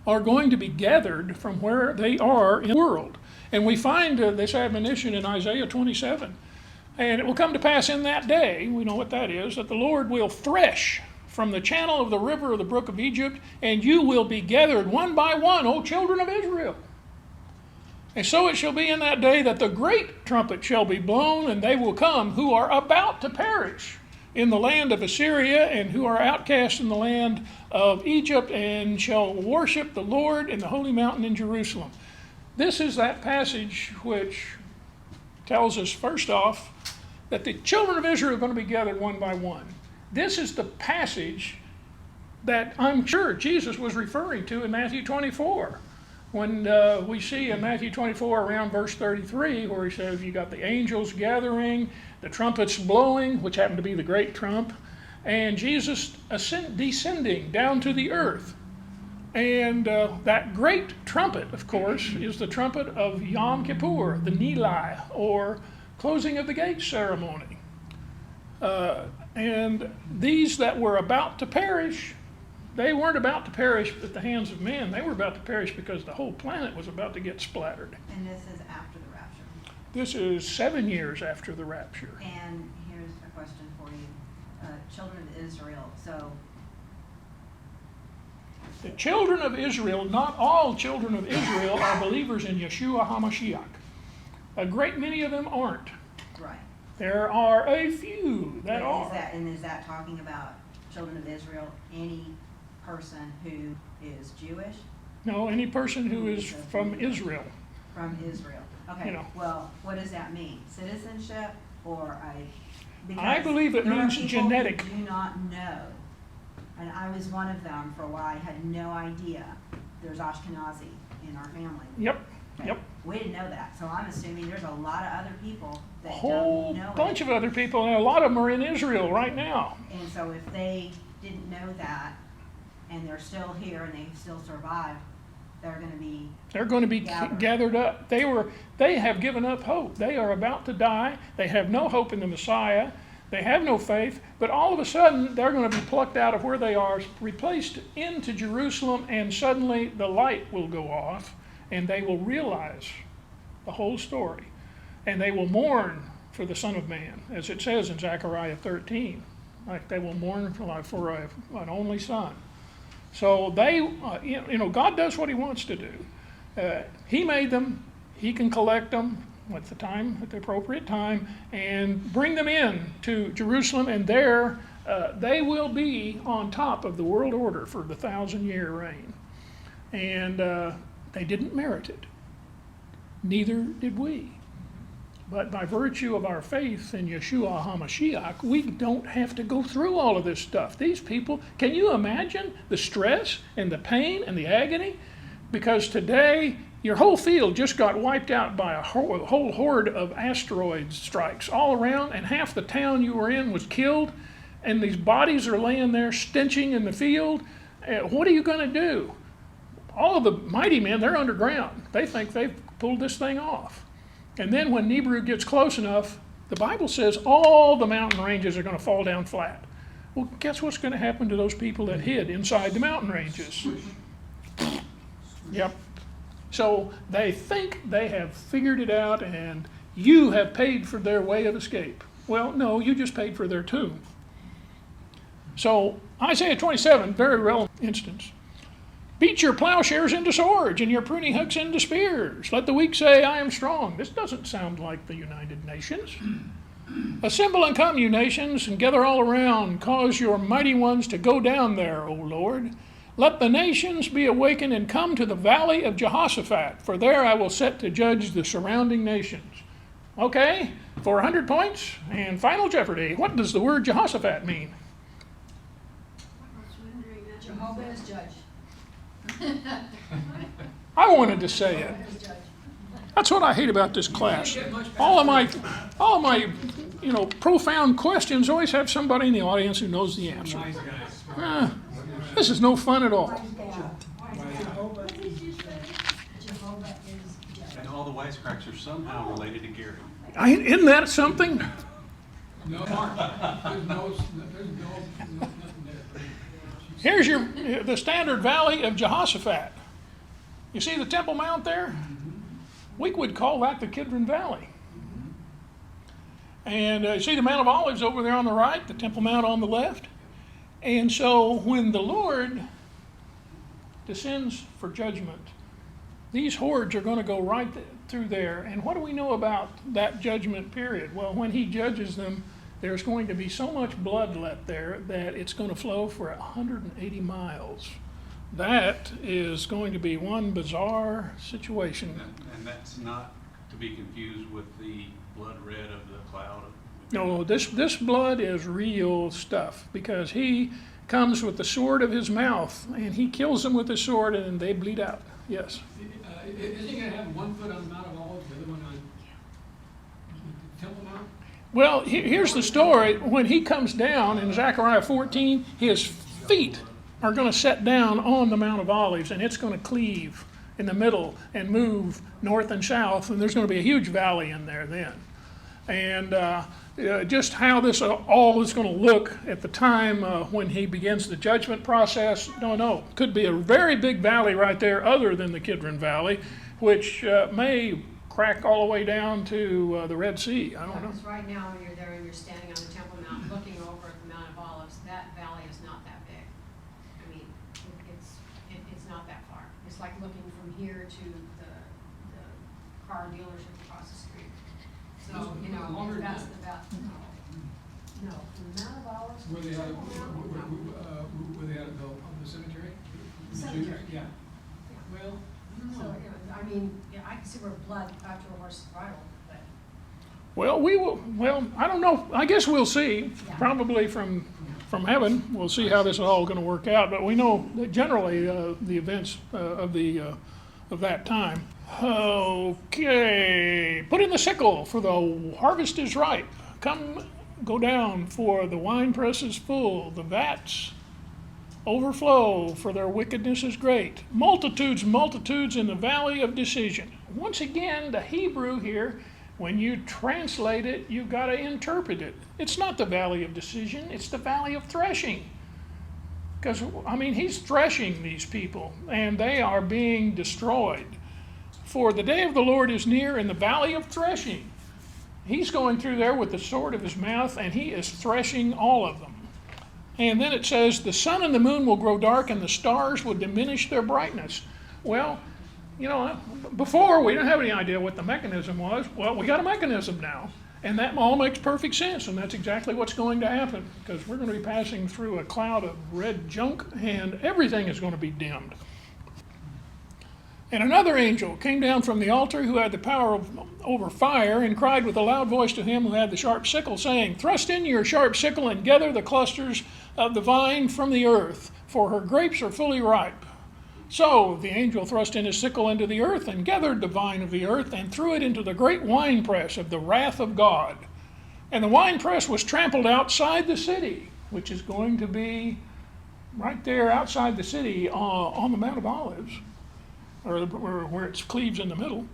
are going to be gathered from where they are in the world. And we find this admonition in Isaiah 27. And it will come to pass in that day, we know what that is, that the Lord will thresh from the channel of the river of the brook of Egypt, and you will be gathered one by one, O children of Israel. And so it shall be in that day that the great trumpet shall be blown, and they will come who are about to perish in the land of Assyria, and who are outcast in the land of Egypt, and shall worship the Lord in the holy mountain in Jerusalem. This is that passage which tells us, first off, that the children of Israel are going to be gathered one by one. This is the passage that I'm sure Jesus was referring to in Matthew 24. When we see in Matthew 24 around verse 33 where he says you got the angels gathering, the trumpets blowing, which happened to be the great trump, and Jesus descending down to the earth. And that great trumpet, of course, is the trumpet of Yom Kippur, the Nili, or closing of the gates ceremony. And these that were about to perish, they weren't about to perish at the hands of men. They were about to perish because the whole planet was about to get splattered. And this is after the rapture. This is 7 years after the rapture. And here's a question for you. Children of Israel, so The children of Israel, not all children of Israel are believers in Yeshua HaMashiach. A great many of them aren't. right. There are a few that But are. Is that talking about children of Israel, any person who is Jewish No, any person who is from Israel. from Israel? Okay, You know. well, what does that mean? Citizenship or I believe it there are means people genetic. who do not know, and I was one of them for a while. I had no idea there's Ashkenazi in our family. Yep, Okay. yep. We didn't know that, so I'm assuming there's a lot of other people A that whole don't know bunch it. of other people, and a lot of them are in Israel right now. And so if they didn't know that, and they're still here and they still survive, they're gonna be, They're going to be Gathered. gathered up. They have given up hope. They are about to die. They have no hope in the Messiah. They have no faith. But all of a sudden, they're going to be plucked out of where they are, replaced into Jerusalem, and suddenly the light will go off, and they will realize the whole story. And they will mourn for the Son of Man, as it says in Zechariah 13. Like they will mourn for an only son. So they, God does what he wants to do. He made them. He can collect them at the appropriate time, and bring them in to Jerusalem, and there they will be on top of the world order for the 1,000-year reign. And they didn't merit it. Neither did we. But by virtue of our faith in Yeshua HaMashiach, we don't have to go through all of this stuff. These people, can you imagine the stress and the pain and the agony? Because today, your whole field just got wiped out by a whole horde of asteroid strikes all around, and half the town you were in was killed, and these bodies are laying there stenching in the field. What are you going to do? All of the mighty men, they're underground. They think they've pulled this thing off. And then when Nibiru gets close enough, the Bible says all the mountain ranges are going to fall down flat. Well, guess what's going to happen to those people that hid inside the mountain ranges? Yep. So they think they have figured it out, and you have paid for their way of escape. Well, no, you just paid for their tomb. So Isaiah 27, very relevant instance. Beat your plowshares into swords and your pruning hooks into spears. Let the weak say, I am strong. This doesn't sound like the United Nations. Assemble and come, you nations, and gather all around. Cause your mighty ones to go down there, O Lord. Let the nations be awakened and come to the valley of Jehoshaphat, for there I will set to judge the surrounding nations. Okay, for 100 points and Final Jeopardy. What does the word Jehoshaphat mean? Jehovah is judge. I wanted to say it. Jehovah is judge. That's what I hate about this class. All of my, profound questions always have somebody in the audience who knows the answer. Wise guys. This is no fun at all. Jehovah is judge. And all the wisecracks are somehow related to Gary. Isn't that something? No, Mark, there's nothing there. Here's the standard valley of Jehoshaphat. You see the Temple Mount there? We would call that the Kidron Valley. And you see the Mount of Olives over there on the right, the Temple Mount on the left. And so when the Lord descends for judgment, these hordes are going to go right through there. And what do we know about that judgment period? Well, when he judges them, there's going to be so much blood left there that it's going to flow for 180 miles. That is going to be one bizarre situation. And that's not to be confused with the blood red of the cloud. No, this blood is real stuff, because he comes with the sword of his mouth and he kills them with the sword and they bleed out. Yes. Isn't he gonna have 1 foot on the Mount of Olives, the other one on Temple Mount? Well, here's the story. When he comes down in Zechariah 14, his feet are going to set down on the Mount of Olives, and it's going to cleave in the middle and move north and south, and there's going to be a huge valley in there then. And just how this all is going to look at the time when he begins the judgment process, don't know. Could be a very big valley right there other than the Kidron Valley, which may crack all the way down to the Red Sea. I don't know. Because right now, when you're there and you're standing on the Temple Mount, looking over at the Mount of Olives, that valley is not that big. I mean, it's not that far. It's like looking from here to the car dealership across the street. So, Longer than that's that. about, no, from the Mount of Olives. Where they had, Temple Mount, no. where they had the cemetery? Cemetery. Yeah. Well, I So, don't know. I mean, I can see where blood after a horse's bridle, but. Well, we will. Well, I don't know. I guess we'll see. Yeah. Probably from heaven, we'll see how this is all going to work out. But we know that generally the events of that time. Okay, put in the sickle, for the harvest is ripe. Come, go down, for the winepress is full. The vats overflow, for their wickedness is great. Multitudes, multitudes in the valley of decision. Once again, the Hebrew here, when you translate it, you've got to interpret it. It's not the valley of decision, it's the valley of threshing. Because, he's threshing these people, and they are being destroyed. For the day of the Lord is near in the valley of threshing. He's going through there with the sword of his mouth, and he is threshing all of them. And then it says, the sun and the moon will grow dark and the stars will diminish their brightness. Well, before we didn't have any idea what the mechanism was. Well, we got a mechanism now. And that all makes perfect sense. And that's exactly what's going to happen, because we're going to be passing through a cloud of red junk and everything is going to be dimmed. And another angel came down from the altar who had the power over fire and cried with a loud voice to him who had the sharp sickle, saying, thrust in your sharp sickle and gather the clusters of the vine from the earth, for her grapes are fully ripe. So the angel thrust in his sickle into the earth and gathered the vine of the earth and threw it into the great winepress of the wrath of God. And the winepress was trampled outside the city, which is going to be right there outside the city on the Mount of Olives, or where it cleaves in the middle.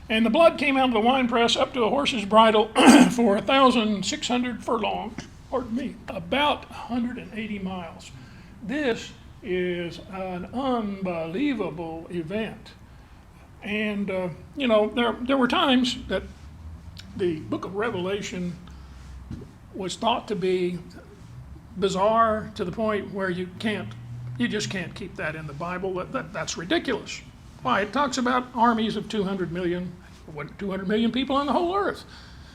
And the blood came out of the winepress up to a horse's bridle for 1,600 furlongs, about 180 miles. This is an unbelievable event. And, there were times that the book of Revelation was thought to be bizarre to the point where you just can't keep that in the Bible. That's ridiculous. Why? It talks about armies of 200 million people on the whole earth.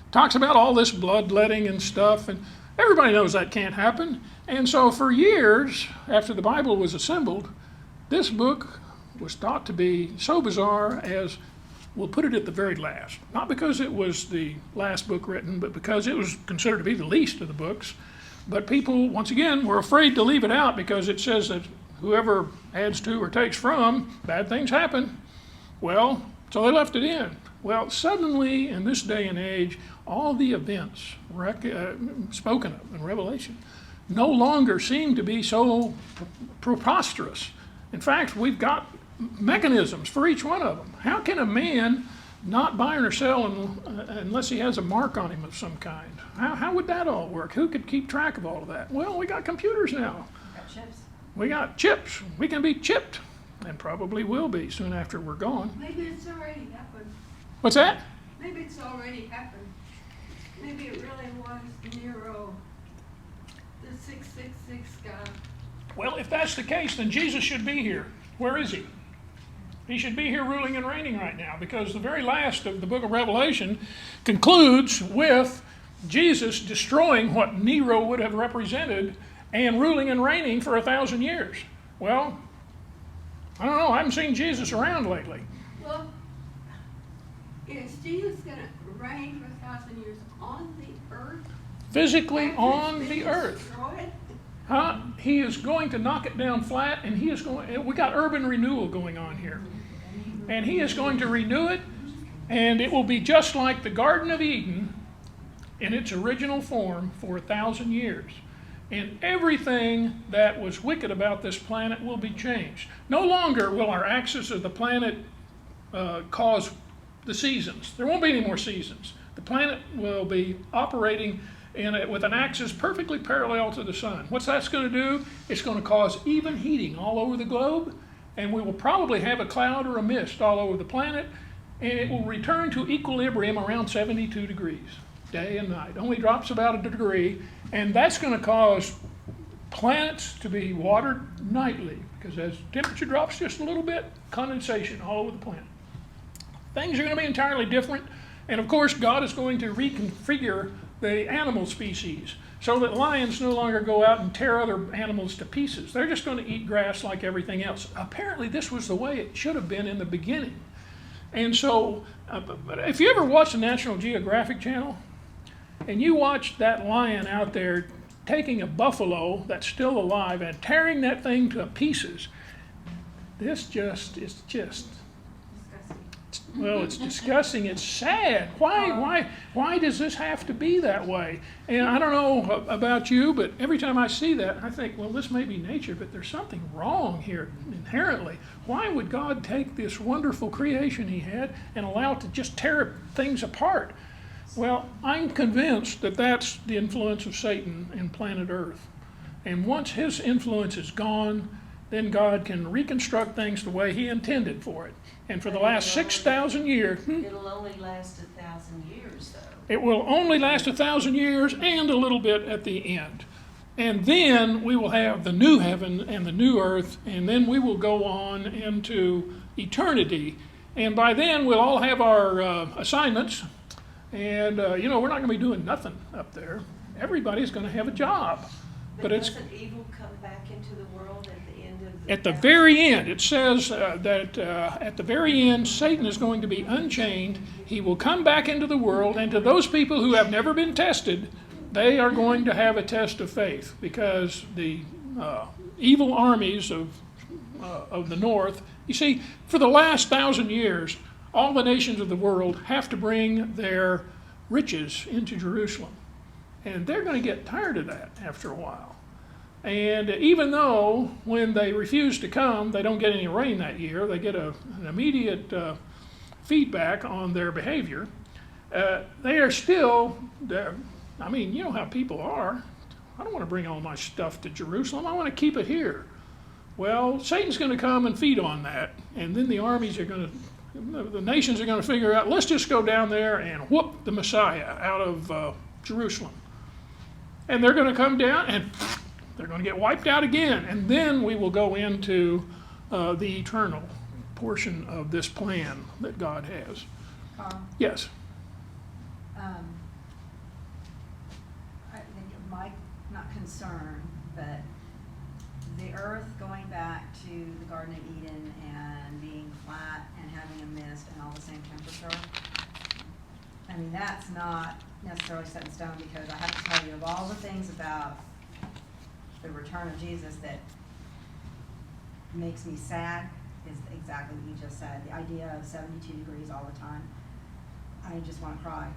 It talks about all this bloodletting and stuff, and everybody knows that can't happen. And so for years, after the Bible was assembled, this book was thought to be so bizarre as we'll put it at the very last. Not because it was the last book written, but because it was considered to be the least of the books. But people, once again, were afraid to leave it out because it says that whoever adds to or takes from, bad things happen. Well, so they left it in. Well, suddenly, in this day and age, all the events spoken of in Revelation no longer seem to be so preposterous. In fact, we've got mechanisms for each one of them. How can a man not buy or sell unless he has a mark on him of some kind? How would that all work? Who could keep track of all of that? Well, we got computers now. Got chips. We got chips. We can be chipped, and probably will be soon after we're gone. Maybe it's already happened. What's that? Maybe it's already happened. Maybe it really was Nero, the 666 guy. Well, if that's the case, then Jesus should be here. Where is he? He should be here ruling and reigning right now, because the very last of the book of Revelation concludes with Jesus destroying what Nero would have represented and ruling and reigning for 1,000 years. Well, I don't know. I haven't seen Jesus around lately. Well, is Jesus going to reign for 1,000 years on the earth? Physically After on it's the been earth. destroyed? Huh? He is going to knock it down flat, and he is going. We got urban renewal going on here, and he is going to renew it, and it will be just like the Garden of Eden in its original form for 1,000 years. And everything that was wicked about this planet will be changed. No longer will our axis of the planet cause the seasons. There won't be any more seasons. The planet will be operating with an axis perfectly parallel to the sun. What's that's going to do? It's going to cause even heating all over the globe, and we will probably have a cloud or a mist all over the planet, and it will return to equilibrium around 72 degrees, day and night. Only drops about a degree, and that's going to cause planets to be watered nightly, because as temperature drops just a little bit, condensation all over the planet. Things are going to be entirely different, and of course God is going to reconfigure the animal species so that lions no longer go out and tear other animals to pieces. They're just going to eat grass like everything else. Apparently this was the way it should have been in the beginning. And so, but if you ever watch the National Geographic Channel, and you watch that lion out there taking a buffalo that's still alive and tearing that thing to pieces, it's disgusting. It's sad. Why does this have to be that way? And I don't know about you, but every time I see that, I think, well, this may be nature, but there's something wrong here inherently. Why would God take this wonderful creation he had and allow it to just tear things apart? Well, I'm convinced that that's the influence of Satan in planet Earth. And once his influence is gone, then God can reconstruct things the way he intended for it. And for the last 6,000 years... It'll only last 1,000 years, though. It will only last 1,000 years and a little bit at the end. And then we will have the new heaven and the new earth, and then we will go on into eternity. And by then we'll all have our assignments. And, we're not going to be doing nothing up there. Everybody's going to have a job. But doesn't evil come back into the world at the end of the... At the very end, it says that at the very end, Satan is going to be unchained. He will come back into the world, and to those people who have never been tested, they are going to have a test of faith, because the evil armies of the north, you see, for the last 1,000 years, all the nations of the world have to bring their riches into Jerusalem. And they're going to get tired of that after a while. And even though when they refuse to come, they don't get any rain that year, they get an immediate feedback on their behavior, they are still, you know how people are. I don't want to bring all my stuff to Jerusalem. I want to keep it here. Well, Satan's going to come and feed on that. And then the armies are going to, the nations are going to figure out, let's just go down there and whoop the Messiah out of Jerusalem. And they're going to come down and they're going to get wiped out again. And then we will go into the eternal portion of this plan that God has. Carl, Yes. I think my, not concern, but the earth going back to the Garden of Eden and being flat and having a mist and all the same temperature, I mean, that's not necessarily set in stone, because I have to tell you, of all the things about the return of Jesus that makes me sad is exactly what you just said. The idea of 72 degrees all the time. I just want to cry.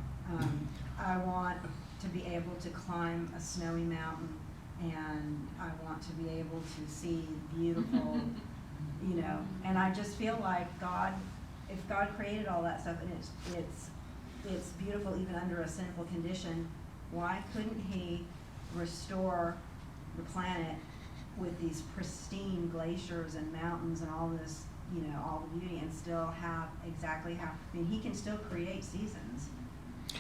I want to be able to climb a snowy mountain, and I want to be able to see beautiful, you know, and I just feel like God, if God created all that stuff and it's beautiful even under a sinful condition, why couldn't he restore the planet with these pristine glaciers and mountains and all this, you know, all the beauty, and still have exactly how, I mean, he can still create seasons,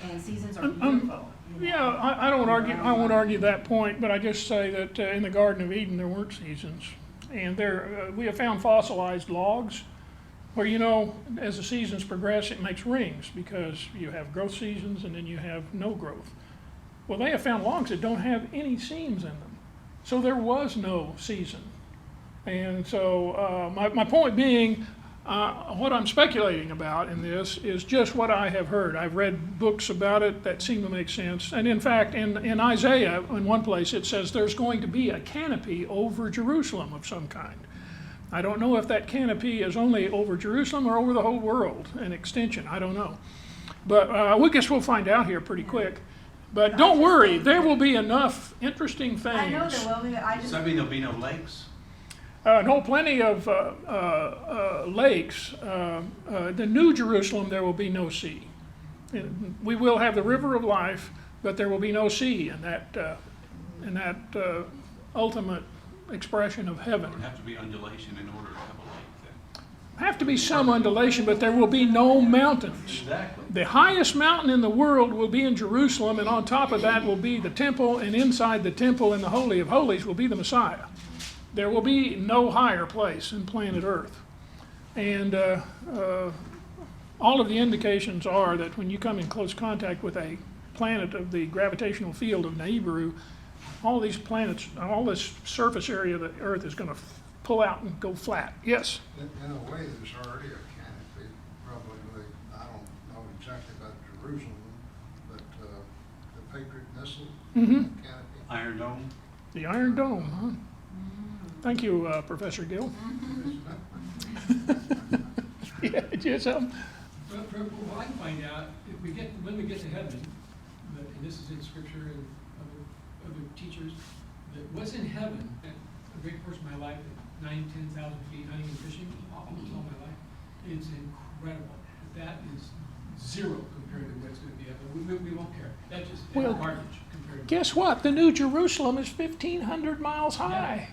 and seasons are beautiful. You know? Yeah, I don't argue, I won't argue that point, but I just say that in the Garden of Eden there weren't seasons. And there, we have found fossilized logs where, you know, as the seasons progress, it makes rings, because you have growth seasons and then you have no growth. Well, they have found logs that don't have any seams in them. So there was no season. And so my point being, what I'm speculating about in this is just what I have heard. I've read books about it that seem to make sense. And in fact, in Isaiah, in one place, it says there's going to be a canopy over Jerusalem of some kind. I don't know if that canopy is only over Jerusalem or over the whole world, an extension. I don't know. But we guess we'll find out here pretty quick. But don't worry, there will be enough interesting things. I know there will be, but I Does just, that mean there'll be no lakes? No, plenty of lakes. The New Jerusalem, there will be no sea. We will have the river of life, but there will be no sea in that ultimate expression of heaven. There would have to be undulation in order to have a lake then. Have to be some undulation, but there will be no mountains. Exactly. The highest mountain in the world will be in Jerusalem, and on top of that will be the temple, and inside the temple in the Holy of Holies will be the Messiah. There will be no higher place in planet Earth. And all of the indications are that when you come in close contact with a planet of the gravitational field of Nibiru, all these planets, all this surface area of the Earth is going to pull out and go flat. Yes? In a way, there's already a canopy, probably, I don't know exactly about Jerusalem, but the Patriot missile canopy. Iron Dome? The Iron Dome, huh? Thank you, Professor Gill. Yeah, did you have something? Well, I can find out, if when we get to heaven, and this is in scripture and other teachers, that what's in heaven, a great portion of my life, 9,000-10,000 feet hunting and fishing, almost all my life, it's incredible. That is zero compared to what's going to be heaven. We won't care. That's just Well, garbage compared to. Guess what? The New Jerusalem is 1,500 miles high.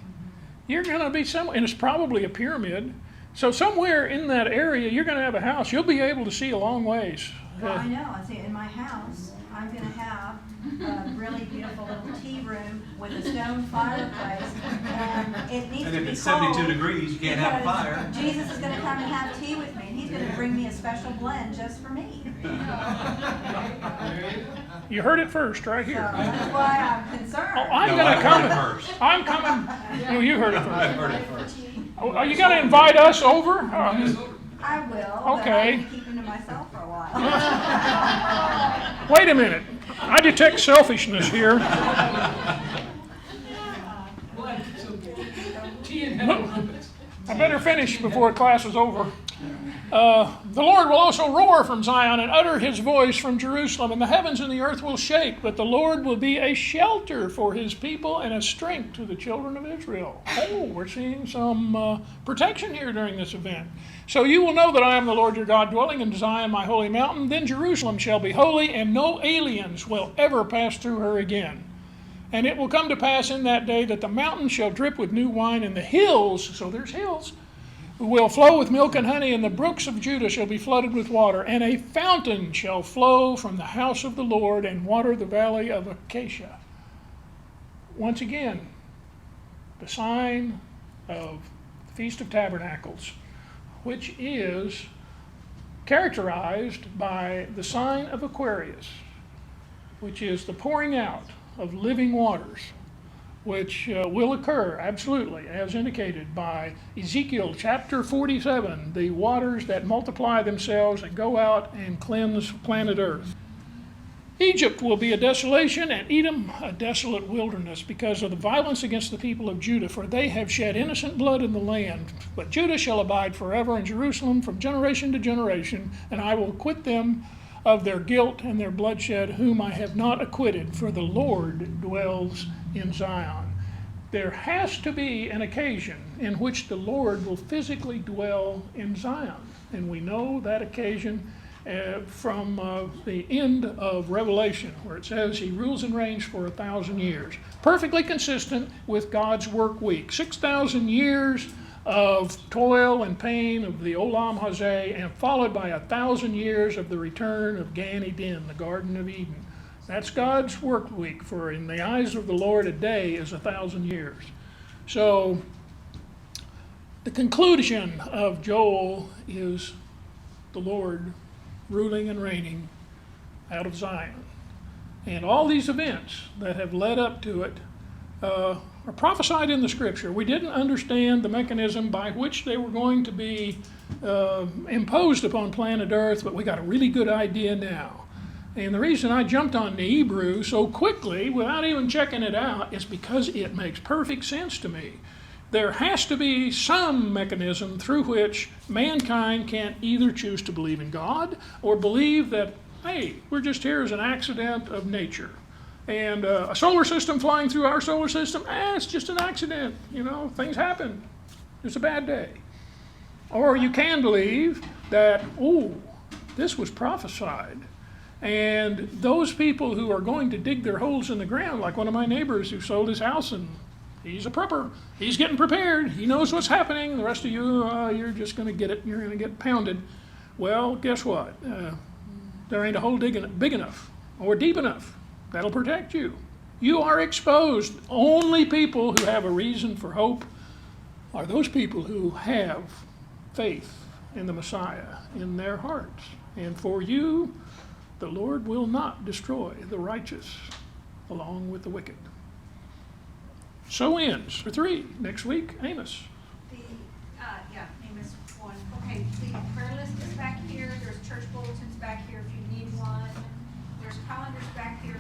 You're going to be somewhere, and it's probably a pyramid. So somewhere in that area, you're going to have a house. You'll be able to see a long ways. well, I know, I see, in my house, I'm gonna have a really beautiful little tea room with a stone fireplace, and it needs And to if be it's cold. 72 degrees, you can't have a because fire. Jesus is gonna come and have tea with me, and he's gonna bring me a special blend just for me. You heard it first, right So here. that's why I'm concerned. Oh, I'm No, going I to heard come. it first. I'm coming. Oh, you heard it I first. heard it first. Oh, you got to invite us over? I will, but Okay. I'll be keeping to myself for a while. Wait a minute. I detect selfishness here. Well, so tea and heaven trumpets. I better finish before class is over. The Lord will also roar from Zion and utter his voice from Jerusalem, and the heavens and the earth will shake, but the Lord will be a shelter for his people and a strength to the children of Israel. Oh, we're seeing some protection here during this event. So you will know that I am the Lord your God, dwelling in Zion, my holy mountain. Then Jerusalem shall be holy, and no aliens will ever pass through her again. And it will come to pass in that day that the mountains shall drip with new wine, and the hills, so there's hills, will flow with milk and honey, and the brooks of Judah shall be flooded with water, and a fountain shall flow from the house of the Lord and water the valley of Acacia. Once again, the sign of the Feast of Tabernacles, which is characterized by the sign of Aquarius, which is the pouring out of living waters which will occur, absolutely, as indicated by Ezekiel chapter 47, the waters that multiply themselves and go out and cleanse planet Earth. Egypt will be a desolation, and Edom a desolate wilderness because of the violence against the people of Judah, for they have shed innocent blood in the land. But Judah shall abide forever, and Jerusalem from generation to generation, and I will acquit them of their guilt and their bloodshed, whom I have not acquitted, for the Lord dwells in Zion. There has to be an occasion in which the Lord will physically dwell in Zion, and we know that occasion from the end of Revelation, where it says he rules and reigns for 1,000 years. Perfectly consistent with God's work week. 6,000 years of toil and pain of the Olam Hazeh, and followed by 1,000 years of the return of Gan Eden, the Garden of Eden. That's God's work week, for in the eyes of the Lord a day is 1,000 years. So the conclusion of Joel is the Lord ruling and reigning out of Zion. And all these events that have led up to it are prophesied in the Scripture. We didn't understand the mechanism by which they were going to be imposed upon planet Earth, but we got a really good idea now. And the reason I jumped on the Hebrew so quickly without even checking it out is because it makes perfect sense to me. There has to be some mechanism through which mankind can either choose to believe in God or believe that, hey, we're just here as an accident of nature. And a solar system flying through our solar system, it's just an accident. You know, things happen. It's a bad day. Or you can believe that, this was prophesied. And those people who are going to dig their holes in the ground, like one of my neighbors who sold his house, and he's a prepper. He's getting prepared. He knows what's happening. The rest of you, you're just going to get it. You're going to get pounded. Well, guess what? There ain't a hole big enough or deep enough that'll protect you. You are exposed. Only people who have a reason for hope are those people who have faith in the Messiah in their hearts. And for you, the Lord will not destroy the righteous along with the wicked. So ends for 3. Next week, Amos. Amos 1. Okay, the prayer list is back here. There's church bulletins back here if you need one. There's calendars back here.